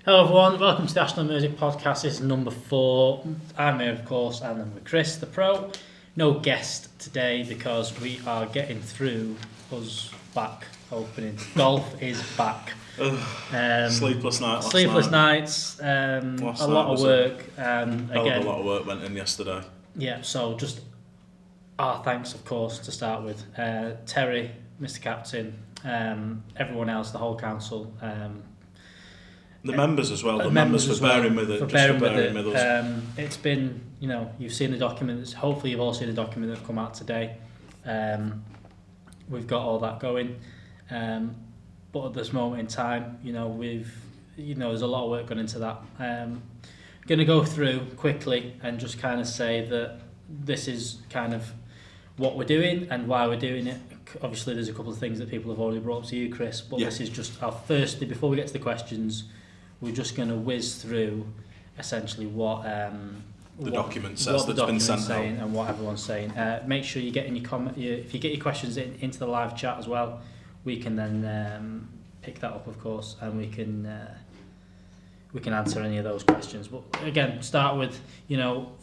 Hello everyone, welcome to the Ashton Mersey podcast. This is number 4. I'm here of course, and I'm with Kris The Pro. No guest today because we are getting through us back opening. Golf is back. Sleepless night. Sleepless nights. A lot of work. Again, a lot of work went in yesterday. Yeah, so just our thanks of course to start with. Terry, Mr. Captain, everyone else, the whole council. The members as well. The members for bearing with it. For bearing with us. It's been, you've seen the documents. Hopefully, you've all seen the document that's come out today. We've got all that going, but at this moment in time, there's a lot of work gone into that. Going to go through quickly and just kind of say that this is kind of what we're doing and why we're doing it. Obviously, there's a couple of things that people have already brought up to you, Kris, but This is just our firstly. Before we get to the questions, we're just going to whiz through essentially what the document says that's been sent out and what everyone's saying. Make sure you get in if you get your questions into the live chat as well, we can then pick that up, of course, and we can answer any of those questions. But again, start with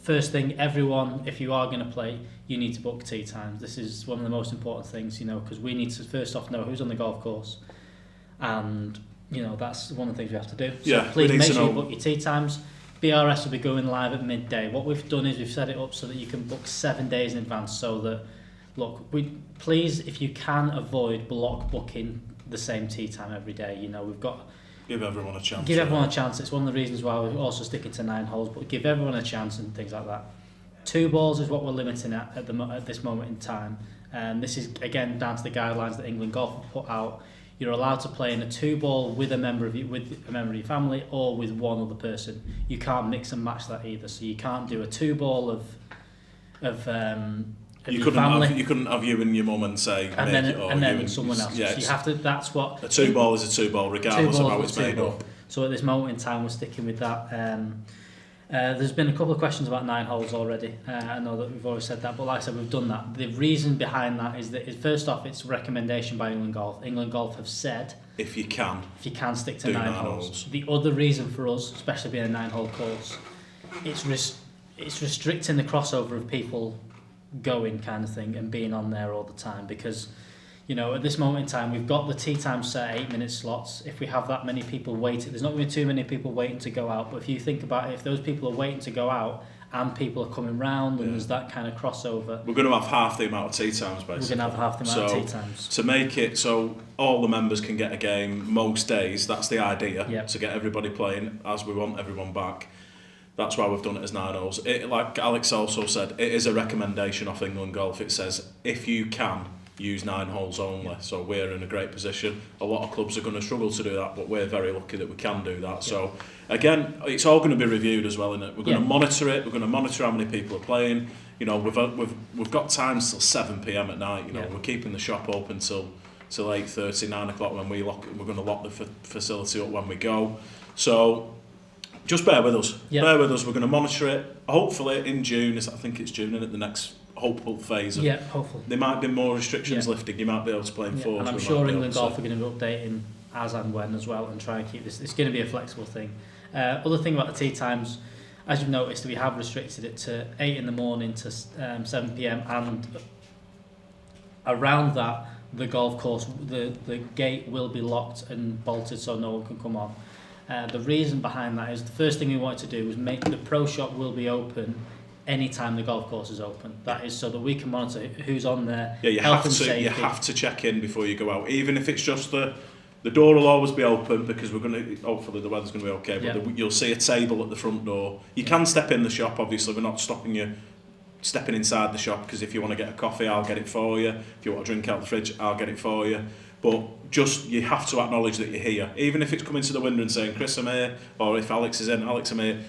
first thing, everyone, if you are going to play, you need to book tee times. This is one of the most important things, because we need to first off know who's on the golf course, and that's one of the things we have to do. So please make sure you book your tee times. BRS will be going live at midday. What we've done is we've set it up so that you can book 7 days in advance, so that, please, if you can, avoid block booking the same tee time every day. We've got... Give everyone a chance. Give everyone a chance. It's one of the reasons why we're also sticking to 9 holes, but give everyone a chance and things like that. 2 balls is what we're limiting at this moment in time. This is, again, down to the guidelines that England Golf have put out. You're allowed to play in a 2-ball with a member of your family or with one other person. You can't mix and match that either. So you can't do a 2-ball of you your family. You couldn't have you and your mum and say and then someone else. Yeah, so you have to. That's what a 2-ball is a 2-ball, regardless of how it's made up. So at this moment in time, we're sticking with that. There's been a couple of questions about 9 holes already. I know that we've already said that, but like I said, we've done that. The reason behind that is that, first off, it's a recommendation by England Golf. England Golf have said if you can stick to 9 holes. The other reason for us, especially being a 9-hole course, it's restricting the crossover of people going kind of thing and being on there all the time, because at this moment in time, we've got the tee time set at 8-minute slots. If we have that many people waiting, there's not going to be too many people waiting to go out. But if you think about it, if those people are waiting to go out and people are coming round and there's that kind of crossover, we're going to have half the amount of tee times, basically. We're going to have half the amount of tee times. To make it so all the members can get a game most days, that's the idea, to get everybody playing as we want everyone back. That's why we've done it as 9 holes. Like Alex also said, it is a recommendation off England Golf. It says, if you can, use 9 holes only. So we're in a great position. A lot of clubs are going to struggle to do that, but we're very lucky that we can do that. So again, it's all going to be reviewed as well, isn't it? We're going to monitor it. We're going to monitor how many people are playing. We've got times till 7 p.m. at night. We're keeping the shop open till 8:30, 9 o'clock when we lock. We're going to lock the facility up when we go. So just bear with us. Bear with us. We're going to monitor it. Hopefully in June. I think it's June, isn't it? The next hopeful phase of hopefully. There might be more restrictions lifted. You might be able to play in 4s. And I'm sure England Golf are going to be updating as and when as well and try and keep this. It's going to be a flexible thing. Other thing about the tee times, as you've noticed, we have restricted it to 8 in the morning to 7 p.m. and around that, the golf course, the gate will be locked and bolted so no one can come on. The reason behind that is the first thing we wanted to do was make the pro shop will be open anytime the golf course is open. That is so that we can monitor who's on there. Yeah, you have to check in before you go out, even if it's just the door will always be open because we're going to, hopefully the weather's going to be okay, but you'll see a table at the front door. You can step in the shop, obviously. We're not stopping you stepping inside the shop, because if you want to get a coffee, I'll get it for you. If you want a drink out the fridge, I'll get it for you. But just, you have to acknowledge that you're here. Even if it's coming to the window and saying, Kris, I'm here, or if Alex is in, Alex, I'm here.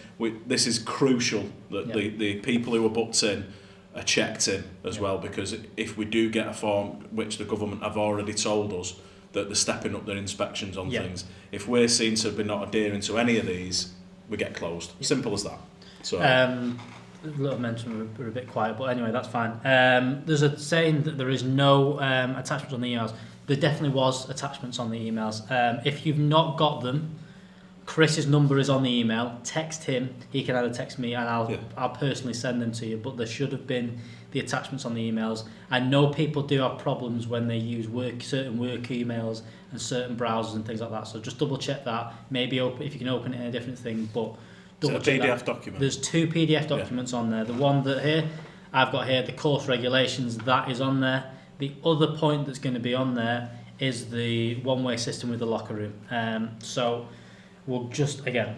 This is crucial that the people who are booked in are checked in as well, because if we do get a form, which the government have already told us, that they're stepping up their inspections on things, if we're seen to be not adhering to any of these, we get closed. Simple as that. So. A little mention, we're a bit quiet, but anyway, that's fine. There's a saying that there is no attachments on the emails. There definitely was attachments on the emails. If you've not got them, Chris's number is on the email. Text him. He can either text me, and I'll personally send them to you. But there should have been the attachments on the emails. I know people do have problems when they use certain work emails and certain browsers and things like that. So just double check that. Maybe if you can open it in a different thing, but double check that. PDF document? There's 2 PDF documents on there. The one that I've got here, the course regulations, that is on there. The other point that's going to be on there is the one-way system with the locker room. So we'll just again,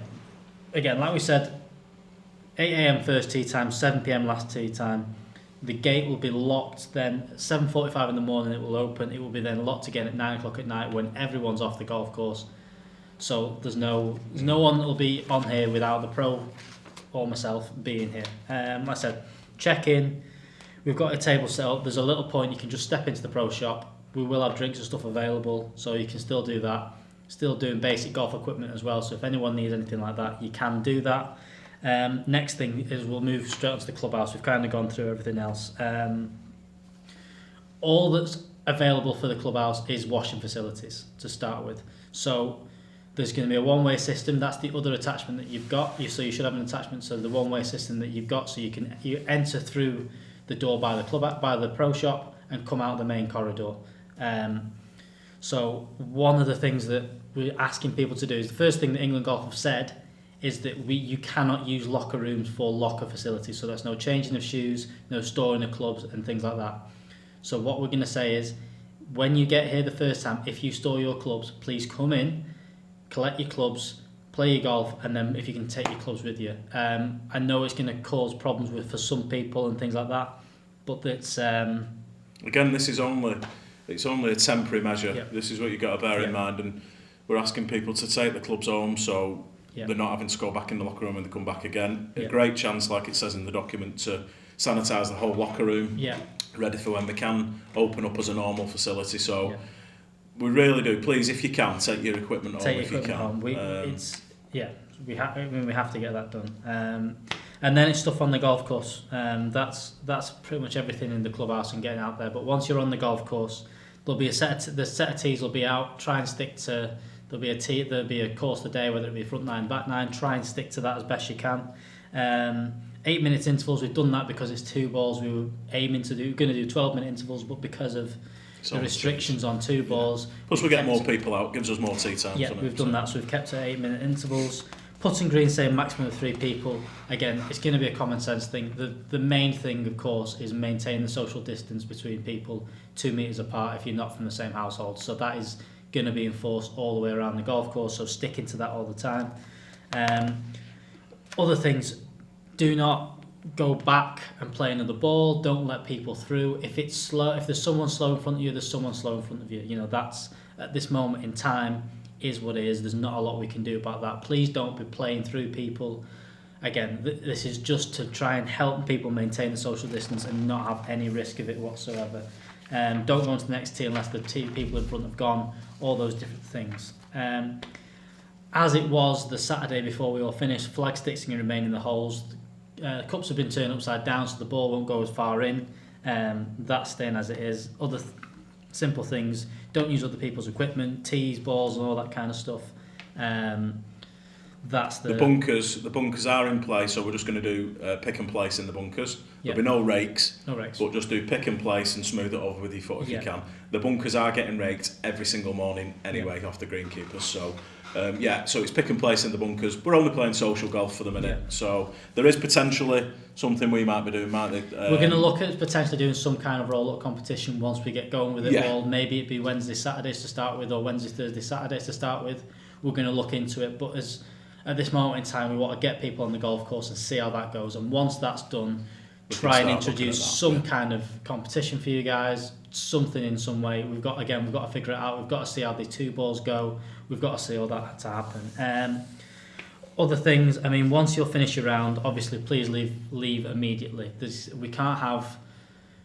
like we said, 8 a.m. first tea time, 7 p.m. last tea time. The gate will be locked then at 7:45 in the morning. It will open. It will be then locked again at 9 o'clock at night when everyone's off the golf course. So there's no one that will be on here without the pro or myself being here. Like I said, check in. We've got a table set up. There's a little point you can just step into the pro shop. We will have drinks and stuff available, so you can still do that. Still doing basic golf equipment as well. So if anyone needs anything like that, you can do that. Next thing is we'll move straight onto the clubhouse. We've kind of gone through everything else. All that's available for the clubhouse is washing facilities to start with. So there's going to be a one-way system. That's the other attachment that you've got. So you should have an attachment to the one-way system that you've got, so you enter through the door by the pro shop and come out the main corridor. So one of the things that we're asking people to do is the first thing that England Golf have said is that you cannot use locker rooms for locker facilities. So that's no changing of shoes, no storing of clubs and things like that. So what we're going to say is, when you get here the first time, if you store your clubs, please come in, collect your clubs, play your golf, and then if you can take your clubs with you. I know it's going to cause problems for some people and things like that, but it's... Again, it's only a temporary measure. Yep. This is what you've got to bear in mind, and we're asking people to take the clubs home, so they're not having to go back in the locker room when they come back again. A great chance, like it says in the document, to sanitise the whole locker room, ready for when they can open up as a normal facility. So we really do. Please, if you can, take your equipment home if you can. Home. We have to get that done. And then it's stuff on the golf course. That's pretty much everything in the clubhouse and getting out there. But once you're on the golf course, there'll be the set of tees will be out. Try and stick to. There'll be a course a day, whether it be front 9, back 9. Try and stick to that as best you can. 8-minute intervals. We've done that because it's 2 balls. We were aiming to do. We're going to do 12-minute intervals, but because of the restrictions on 2 balls. Plus, we get more people out. Gives us more tee time. Yeah, we've done that. So we've kept it at 8-minute intervals. Putting green, saying maximum of 3 people. Again, it's going to be a common sense thing. The main thing, of course, is maintaining the social distance between people 2 metres apart if you're not from the same household. So that is going to be enforced all the way around the golf course, so sticking to that all the time. Other things, do not go back and play another ball. Don't let people through. If it's slow, if there's someone slow in front of you, there's someone slow in front of you. You know, that's at this moment in time is what it is. There's not a lot we can do about that. Please don't be playing through people. Again, this is just to try and help people maintain the social distance and not have any risk of it whatsoever. Don't go on to the next tee unless the people in front have gone, all those different things. As it was the Saturday before we all finished, flag sticks can remain in the holes. Cups have been turned upside down so the ball won't go as far in. That's staying as it is. Other simple things, don't use other people's equipment, tees, balls and all that kind of stuff. That's the bunkers are in place, so we're just going to do pick and place in the bunkers. There'll be no rakes, but just do pick and place and smooth it over with your foot if you can. The bunkers are getting raked every single morning anyway off the greenkeepers, so so it's pick and place in the bunkers. We're only playing social golf for the minute, so there is potentially something we might be doing. We're going to look at potentially doing some kind of roll-up competition once we get going with it all. Maybe it'd be Wednesday, Saturdays to start with, or Wednesday, Thursday, Saturdays to start with. We're going to look into it, but at this moment in time, we want to get people on the golf course and see how that goes. And once that's done, try and introduce some kind of competition for you guys, something in some way. We've got to figure it out. We've got to see how the 2 balls go. We've got to see all that to happen. Other things, I mean, once you'll finish your round, obviously, please leave immediately. We can't have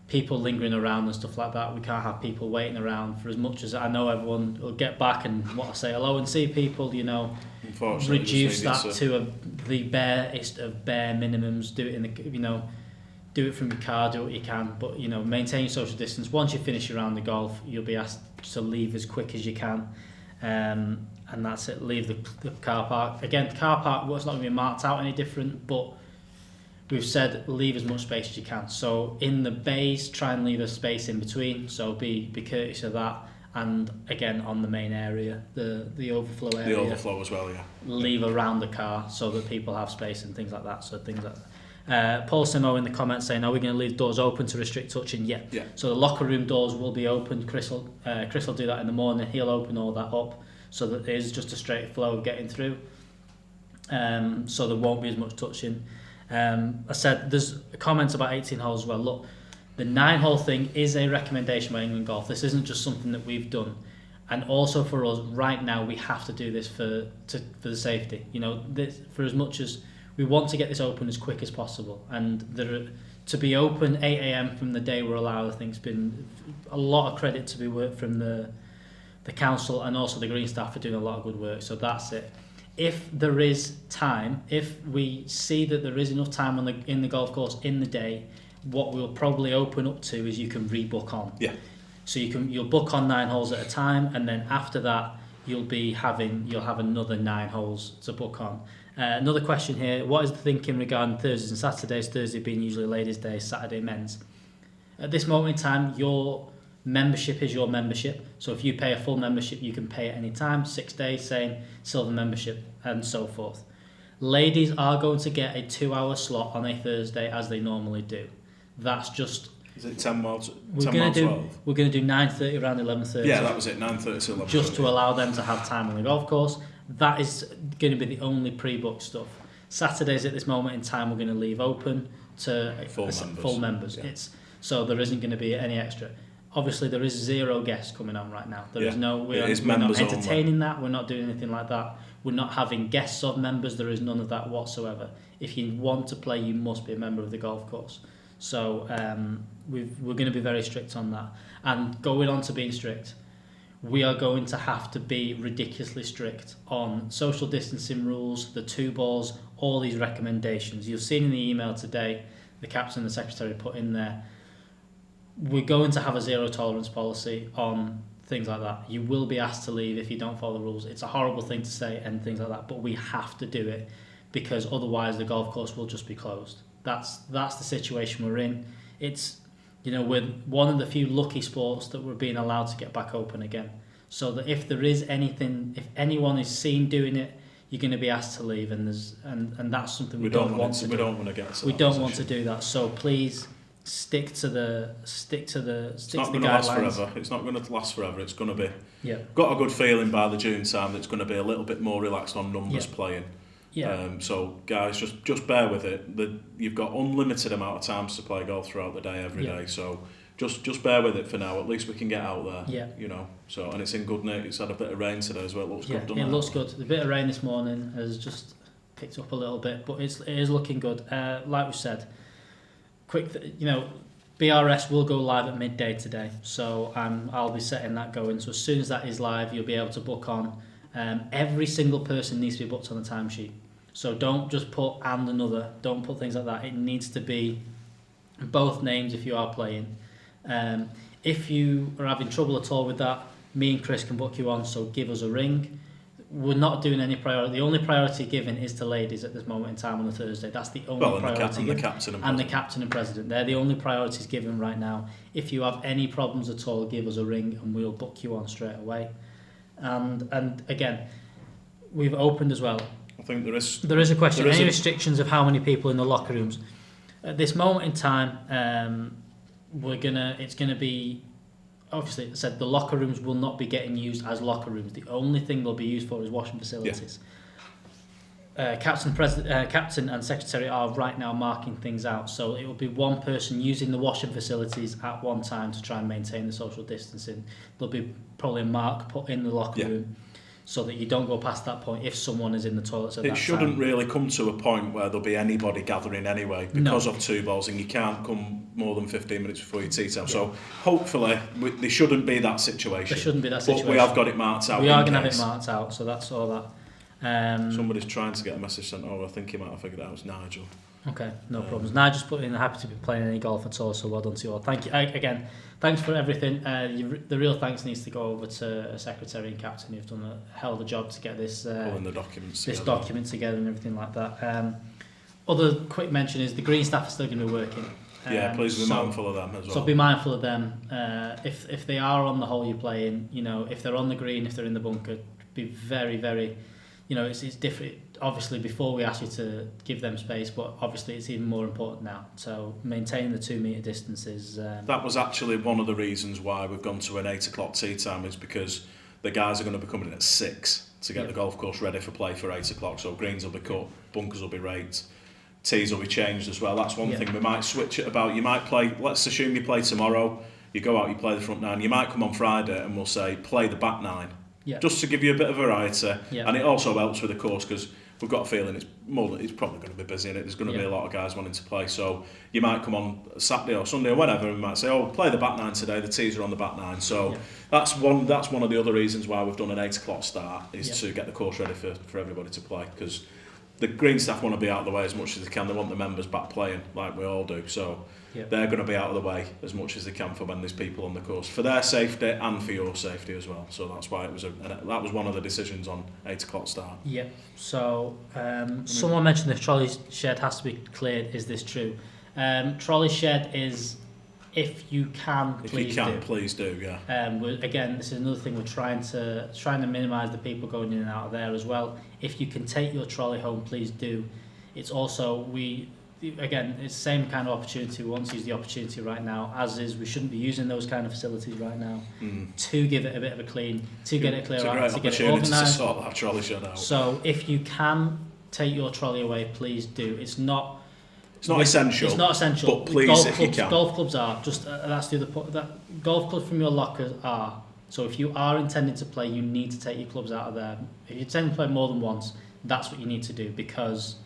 people lingering around and stuff like that. We can't have people waiting around for as much as I know everyone will get back and say hello and see people, you know. Reduce that to the barest of bare minimums. Do it in the, do it from your car, do what you can, but maintain your social distance. Once you finish your round of golf, you'll be asked to leave as quick as you can. And and that's it. Leave the car park. Again, the car park was not going to be marked out any different, but we've said leave as much space as you can. So in the bays, try and leave a space in between. So be courteous of that. And again, on the main area, the overflow area. The overflow as well, yeah. Leave around the car so that people have space and things like that. So things like that. Paul Simo in the comments saying, are we going to leave doors open to restrict touching? Yeah. So the locker room doors will be open. Chris will do that in the morning. He'll open all that up so that it is just a straight flow of getting through. So there won't be as much touching. I said there's comments about 18 holes as well. Look, the 9-hole thing is a recommendation by England Golf. This isn't just something that we've done. And also for us, right now, we have to do this for the safety. You know, for as much as we want to get this open as quick as possible. And to be open 8 a.m. from the day we're allowed, I think has been a lot of credit to be worked from the council and also the green staff for doing a lot of good work. So that's it. If there is time, if we see that there is enough time in the golf course in the day, what we'll probably open up to is you can rebook on. Yeah. So you'll book on 9 holes at a time, and then after that you'll have another 9 holes to book on. Another question here: what is the thinking regarding Thursdays and Saturdays? Thursday being usually ladies' day, Saturday men's. At this moment in time, your membership is your membership. So if you pay a full membership, you can pay at any time. 6 days, same silver membership, and so forth. Ladies are going to get a 2-hour slot on a Thursday as they normally do. That's just. Is it 10 miles? We're going to do 9:30 around 11:30. Yeah, that was it. 9:30 to 11:30. Just to allow them to have time on the golf course. That is going to be the only pre-booked stuff. Saturdays at this moment in time, we're going to leave open to full members. Yeah. So there isn't going to be any extra. Obviously, there is 0 guests coming on right now. We're not entertaining that. We're not doing anything like that. We're not having guests of members. There is none of that whatsoever. If you want to play, you must be a member of the golf course. So we're going to be very strict on that. And going on to being strict, we are going to have to be ridiculously strict on social distancing rules, the 2 balls, all these recommendations. You've seen in the email today, the captain and the secretary put in there, we're going to have a 0 tolerance policy on things like that. You will be asked to leave if you don't follow the rules. It's a horrible thing to say and things like that, but we have to do it because otherwise the golf course will just be closed. That's the situation we're in. It's, we're one of the few lucky sports that we're being allowed to get back open again. So that if there is anything, if anyone is seen doing it, you're going to be asked to leave, and that's something we don't want to do. We don't want to get to We that don't position. want to do that. So please stick to the guidelines. It's not going to last forever. It's not going to last forever. It's going to be. Yeah. Got a good feeling by the June time that it's going to be a little bit more relaxed on numbers playing. Yeah. So guys, just bear with it. You've got unlimited amount of times to play golf throughout the day, every day. So just bear with it for now. At least we can get out there. Yeah. So and it's in good night. It's had a bit of rain today as well. It looks good. It looks good. The bit of rain this morning has just picked up a little bit, but it is looking good. Like we said, BRS will go live at midday today. So I'll be setting that going. So as soon as that is live, you'll be able to book on. Every single person needs to be booked on the timesheet. So don't just put and another. Don't put things like that. It needs to be both names if you are playing. If you are having trouble at all with that, me and Chris can book you on, so give us a ring. We're not doing any priority. The only priority given is to ladies at this moment in time on a Thursday. That's the only priority given. And the captain and president. They're the only priorities given right now. If you have any problems at all, give us a ring and we'll book you on straight away. And again, we've opened as well. I think there is a question. Any restrictions of how many people in the locker rooms? At this moment in time, it's gonna be, obviously it said the locker rooms will not be getting used as locker rooms. The only thing they'll be used for is washing facilities. Captain and secretary are right now marking things out, so it will be one person using the washing facilities at one time to try and maintain the social distancing. There'll be probably a mark put in the locker room so that you don't go past that point if someone is in the toilets at that time. It shouldn't really come to a point where there'll be anybody gathering anyway because of 2 balls, and you can't come more than 15 minutes before your tee time. So hopefully there shouldn't be that situation. There shouldn't be that situation. But we have got it marked out. We are going to have it marked out, so that's all that. Somebody's trying to get a message sent over. I think he might have figured it out. It's Nigel. Okay, no problems. Nigel's put in, happy to be playing any golf at all, so well done to you all. Thank you. Again, thanks for everything. The real thanks needs to go over to a secretary and captain who've done a hell of a job to get this pulling the documents document together and everything like that. Other quick mention is the green staff are still going to be working. Please be mindful of them as well. So be mindful of them. If they are on the hole you're playing, if they're on the green, if they're in the bunker, be very, very, it's different. Obviously, before we ask you to give them space, but obviously it's even more important now. So maintain the 2 metre distances. That was actually one of the reasons why we've gone to an 8 o'clock tee time, is because the guys are going to be coming in at 6 to get the golf course ready for play for 8 o'clock. So greens will be cut, bunkers will be raked, tees will be changed as well. That's one thing. We might switch it about. You might play, let's assume you play tomorrow, you go out, you play the front 9. You might come on Friday and we'll say play the back 9. Just to give you a bit of variety. And it also helps with the course, because we've got a feeling it's probably going to be busy in it. There's going to be a lot of guys wanting to play. So you might come on Saturday or Sunday or whatever and might say, play the back 9 today, the tees are on the back 9. So that's one of the other reasons why we've done an 8 o'clock start, is to get the course ready for everybody to play, because the green staff want to be out of the way as much as they can. They want the members back playing, like we all do. So they're going to be out of the way as much as they can for when there's people on the course, for their safety and for your safety as well. So that's why that was one of the decisions on 8 o'clock start. Yeah. So someone mentioned the trolley shed has to be cleared. Is this true? Trolley shed is, if you can, please do. Yeah. Again, this is another thing we're trying to minimise the people going in and out of there as well. If you can take your trolley home, please do. It's also it's the same kind of opportunity. We want to use the opportunity right now, as is we shouldn't be using those kind of facilities right now, to give it a bit of a clean, to get it clear out, to get it organised. To sort that trolley shed out. So if you can take your trolley away, please do. It's not essential. It's not essential. But please, if you can. Golf clubs are just that's the other point. That golf clubs from your lockers are. So if you are intending to play, you need to take your clubs out of there. If you intend to play more than once, that's what you need to do, because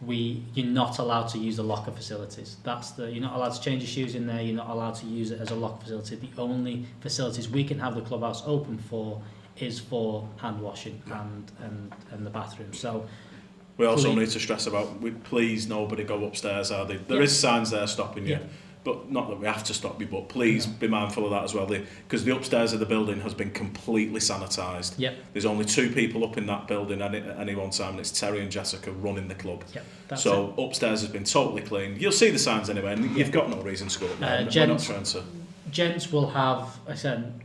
you're not allowed to use the locker facilities. You're not allowed to change your shoes in there. You're not allowed to use it as a locker facility. The only facilities we can have the clubhouse open for is for hand washing and the bathroom. So. We also need to stress about, please nobody go upstairs, are they? There is signs there stopping you, but not that we have to stop you, but please be mindful of that as well, because the upstairs of the building has been completely sanitised. There's only 2 people up in that building at any one time, and it's Terry and Jessica running the club. So upstairs has been totally clean. You'll see the signs anyway, and you've got no reason to go up there. We're not trying to... Gents will have,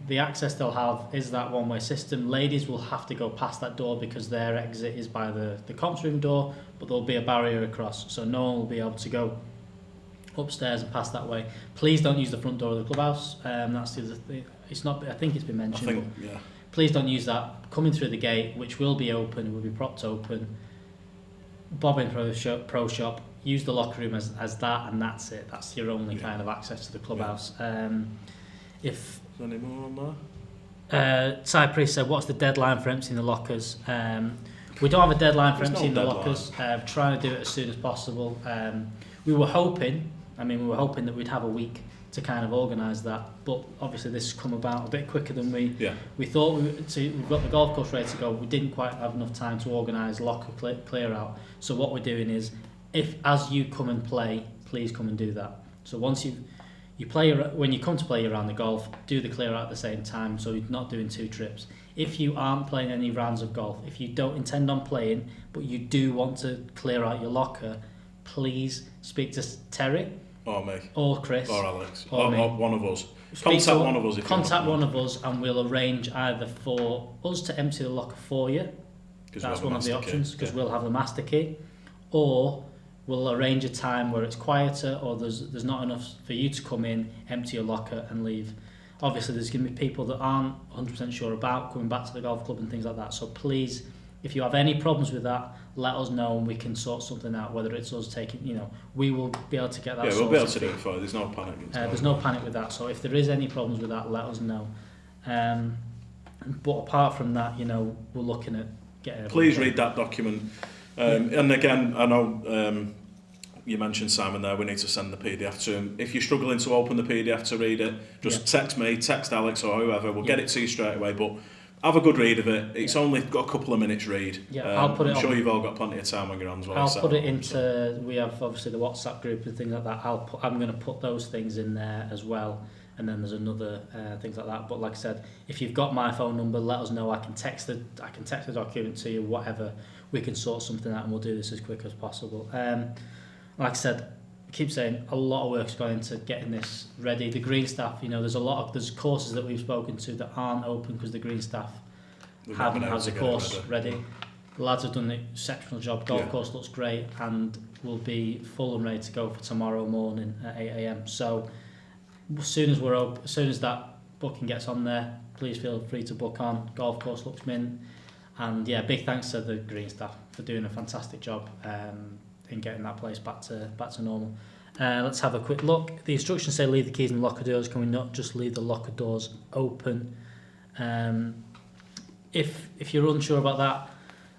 the access they'll have is that one-way system. Ladies will have to go past that door because their exit is by the comps room door, but there'll be a barrier across, so no one will be able to go upstairs and pass that way. Please don't use the front door of the clubhouse. That's the other thing. It's not. I think it's been mentioned. Please don't use that. Coming through the gate, which will be open, will be propped open. Bob in Pro Shop. Use the locker room as that, and that's it. That's your only kind of access to the clubhouse. Is there any more on there? Cypress said, "What's the deadline for emptying the lockers?" We don't have a deadline for emptying the lockers. Trying to do it as soon as possible. We were hoping that we'd have a week to kind of organise that, but obviously this has come about a bit quicker than we thought. We've got the golf course ready to go. We didn't quite have enough time to organise locker clear out. So what we're doing is, as you come and play, please come and do that. So once you play, when you come to play around the golf, do the clear out at the same time, so you're not doing 2 trips. If you aren't playing any rounds of golf, if you don't intend on playing, but you do want to clear out your locker, please speak to Terry, or me, or Chris, or Alex, or one of us. Contact one of us. Contact one of us, and we'll arrange either for us to empty the locker for you. That's one of the options, because we'll have the master key, or we'll arrange a time where it's quieter, or there's not enough for you to come in, empty your locker and leave. Obviously there's going to be people that aren't 100% sure about coming back to the golf club and things like that, so please, if you have any problems with that, let us know and we can sort something out, whether it's us taking, we will be able to get that sorted. We'll be able to do it for you. There's no panic. There's no panic with that, so if there is any problems with that, let us know. But apart from that, we're looking at getting... Please read that document. And again, I know you mentioned Simon there, we need to send the PDF to him. If you're struggling to open the PDF to read it, just text me, text Alex or whoever, we'll get it to you straight away. But have a good read of it. It's only got a couple of minutes read. Yeah, I'll put it I'm on. sure you've all got plenty of time on your hands. I'll put it into. We have obviously the WhatsApp group and things like that. I'm going to put those things in there as well. And then there's another things like that. But like I said, if you've got my phone number, let us know. I can text the document to you. Whatever, we can sort something out, and we'll do this as quick as possible. Like I said, I keep saying a lot of work's gone into getting this ready. The green staff, there's courses that we've spoken to that aren't open because the green staff haven't had the course ready. The lads have done an exceptional job. Golf course looks great and will be full and ready to go for tomorrow morning at 8 a.m. So as soon as we're open, as soon as that booking gets on there, please feel free to book on. Golf course looks mint, and big thanks to the green staff for doing a fantastic job in getting that place back to normal. Let's have a quick look. The instructions say leave the keys in the locker doors. Can we not just leave the locker doors open? If you're unsure about that,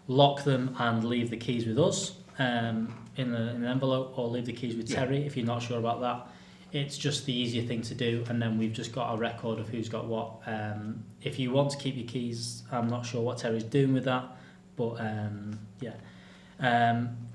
lock them and leave the keys with us in an envelope, or leave the keys with Terry if you're not sure about that. It's just the easier thing to do, and then we've just got a record of who's got what. If you want to keep your keys, I'm not sure what Terry's doing with that, but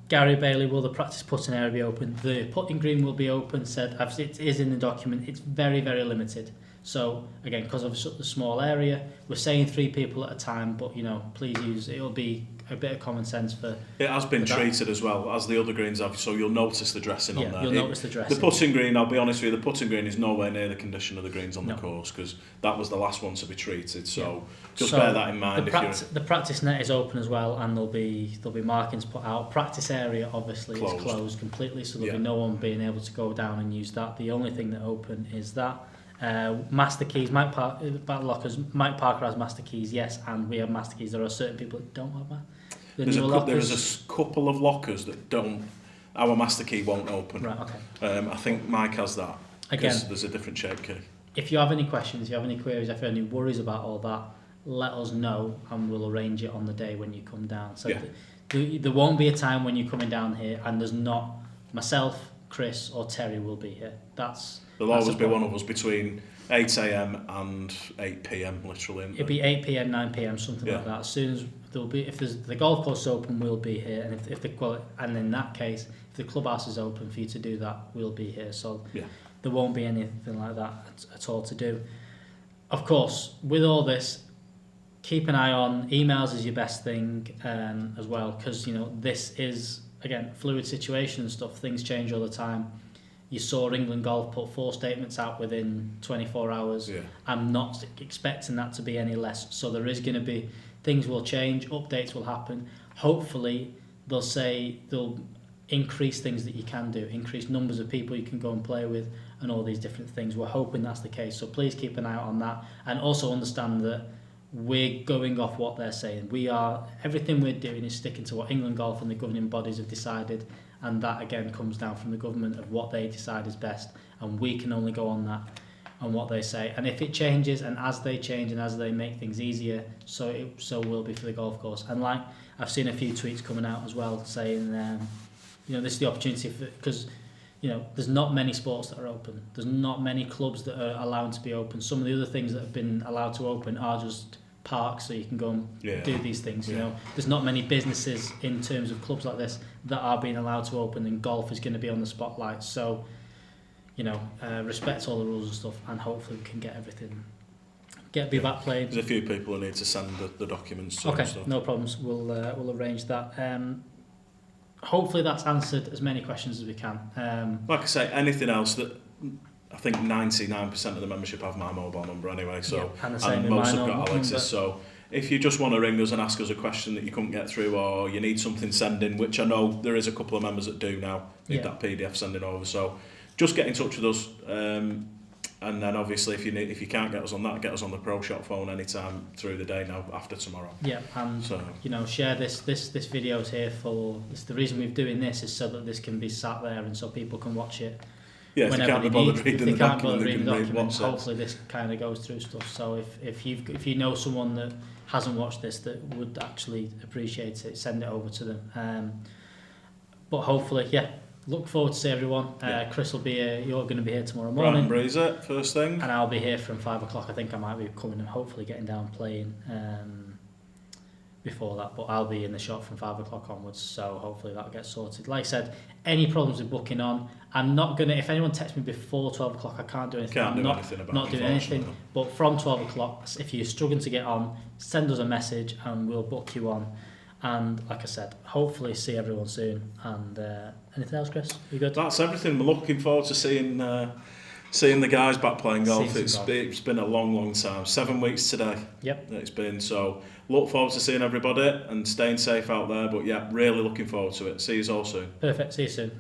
Gary Bailey, will the practice putting area be open? The putting green will be open, it is in the document. It's very, very limited. So again, because of the small area, we're saying 3 people at a time, but please it'll be a bit of common sense for. It has been treated as well as the other greens have, so you'll notice the dressing on there. You'll notice the dressing. The putting green, I'll be honest with you, the putting green is nowhere near the condition of the greens on the course, because that was the last one to be treated. So just bear that in mind. The practice net is open as well, and there'll be markings put out. Practice area obviously is closed completely, so there'll be no one being able to go down and use that. The only thing that open is that. Master keys, Mike Parker has master keys, yes, and we have master keys. There are certain people that don't have that. There's a couple of lockers that don't. Our master key won't open. Right, okay. I think Mike has that. Again, there's a different shape key. If you have any questions, if you have any queries, if you have any worries about all that, let us know, and we'll arrange it on the day when you come down. So there won't be a time when you're coming down here, and there's not myself, Kris, or Terry will be here. There'll always be one of us between 8 a.m. and 8 p.m. literally. It'll be 8 p.m, 9 p.m, something like that. As soon as if the golf course is open, we'll be here, and and in that case, if the clubhouse is open for you to do that, we'll be here. So there won't be anything like that at all to do. Of course, with all this, keep an eye on emails is your best thing as well, because this is again fluid situation and stuff. Things change all the time. You saw England Golf put 4 statements out within 24 hours. I'm not expecting that to be any less. So there is going to be, things will change, updates will happen. Hopefully they'll increase things that you can do, increase numbers of people you can go and play with, and all these different things. We're hoping that's the case. So please keep an eye out on that, and also understand that we're going off what they're saying. Everything we're doing is sticking to what England Golf and the governing bodies have decided. And that again comes down from the government of what they decide is best, and we can only go on that and what they say. And if it changes, and as they change and as they make things easier, so will be for the golf course. And like I've seen a few tweets coming out as well saying, this is the opportunity because there's not many sports that are open. There's not many clubs that are allowed to be open. Some of the other things that have been allowed to open are just parks, so you can go and do these things. There's not many businesses in terms of clubs like this that are being allowed to open, and golf is going to be on the spotlight. So respect all the rules and stuff, and hopefully we can get everything back played. There's a few people who need to send the documents to. Okay, no problems. We'll arrange that. Hopefully that's answered as many questions as we can. Like I say, anything else that I think 99% of the membership have my mobile number anyway, so and most have got Alex's. So if you just want to ring us and ask us a question that you couldn't get through, or you need something sending, which I know there is a couple of members that do now, need that PDF sending over. So just get in touch with us, and then obviously if you can't get us on that, get us on the Pro Shop phone anytime through the day now after tomorrow. Yeah, and share this video's here for this. The reason we're doing this is so that this can be sat there and so people can watch it. Yeah, if they can't be bothered reading the document, hopefully this kind of goes through stuff. So if you know someone that hasn't watched this that would actually appreciate it, send it over to them. But hopefully, look forward to see everyone. Kris will be here. You're going to be here tomorrow Bright morning. and breezy, first thing. And I'll be here from 5 o'clock. I think I might be coming and hopefully getting down playing before that. But I'll be in the shop from 5 o'clock onwards. So hopefully that'll get sorted. Like I said, any problems with booking on, I'm not going to... If anyone texts me before 12 o'clock, I can't do anything. I'm not doing anything. But from 12 o'clock, if you're struggling to get on, send us a message and we'll book you on. And like I said, hopefully see everyone soon. And anything else, Kris? You good? That's everything. We're looking forward to seeing the guys back playing golf. It's been a long time. 7 weeks today. Yep. It's been. So look forward to seeing everybody and staying safe out there. But yeah, really looking forward to it. See you all soon. Perfect. See you soon.